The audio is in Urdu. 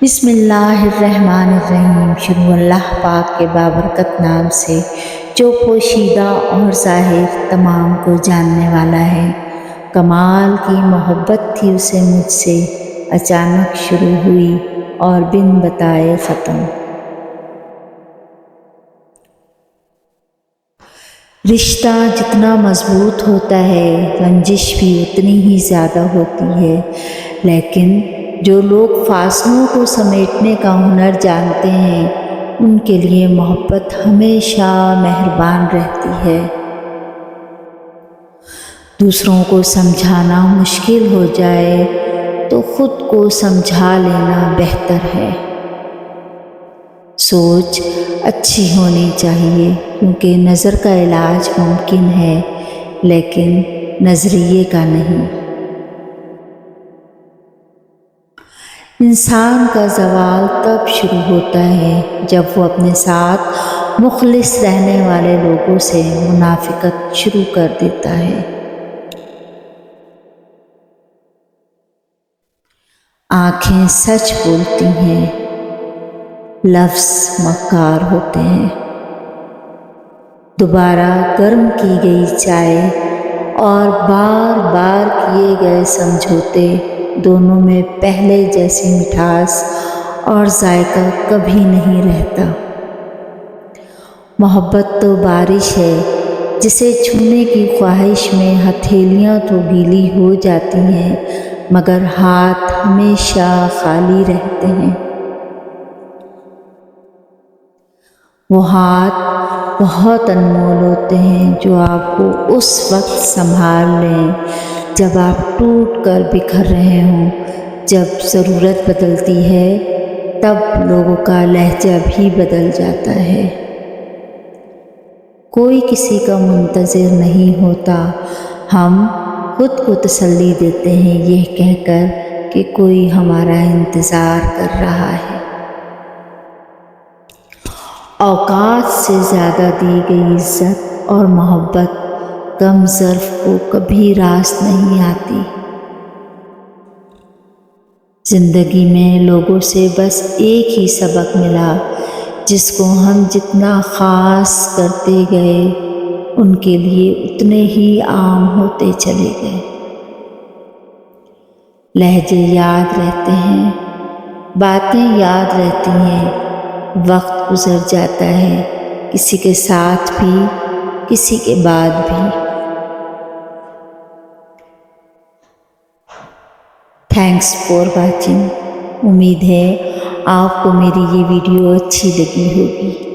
بسم اللہ الرحمن الرحیم۔ شروع اللہ پاک کے بابرکت نام سے جو پوشیدہ اور ظاہر تمام کو جاننے والا ہے۔ کمال کی محبت تھی اسے مجھ سے، اچانک شروع ہوئی اور بن بتائے ختم۔ رشتہ جتنا مضبوط ہوتا ہے رنجش بھی اتنی ہی زیادہ ہوتی ہے، لیکن جو لوگ فاصلوں کو سمیٹنے کا ہنر جانتے ہیں ان کے لیے محبت ہمیشہ مہربان رہتی ہے۔ دوسروں کو سمجھانا مشکل ہو جائے تو خود کو سمجھا لینا بہتر ہے۔ سوچ اچھی ہونی چاہیے کیونکہ نظر کا علاج ممکن ہے لیکن نظریے کا نہیں۔ انسان کا زوال تب شروع ہوتا ہے جب وہ اپنے ساتھ مخلص رہنے والے لوگوں سے منافقت شروع کر دیتا ہے۔ آنکھیں سچ بولتی ہیں، لفظ مکار ہوتے ہیں۔ دوبارہ گرم کی گئی چائے اور بار بار کیے گئے سمجھوتے دونوں میں پہلے جیسی مٹھاس اور ذائقہ کبھی نہیں رہتا۔ محبت تو بارش ہے جسے چھونے کی خواہش میں ہتھیلیاں تو گیلی ہو جاتی ہیں مگر ہاتھ ہمیشہ خالی رہتے ہیں۔ وہ ہاتھ بہت انمول ہوتے ہیں جو آپ کو اس وقت سنبھال لیں جب آپ ٹوٹ کر بکھر رہے ہوں۔ جب ضرورت بدلتی ہے تب لوگوں کا لہجہ بھی بدل جاتا ہے۔ کوئی کسی کا منتظر نہیں ہوتا، ہم خود کو تسلی دیتے ہیں یہ کہہ کر کہ کوئی ہمارا انتظار کر رہا ہے۔ اوقات سے زیادہ دی گئی عزت اور محبت کم ظرف کو کبھی راس نہیں آتی۔ زندگی میں لوگوں سے بس ایک ہی سبق ملا، جس کو ہم جتنا خاص کرتے گئے ان کے لیے اتنے ہی عام ہوتے چلے گئے۔ لہجے یاد رہتے ہیں، باتیں یاد رہتی ہیں، وقت گزر جاتا ہے کسی کے ساتھ بھی کسی کے بعد بھی۔ Thanks for watching. امید ہے آپ کو میری یہ ویڈیو اچھی لگی ہوگی۔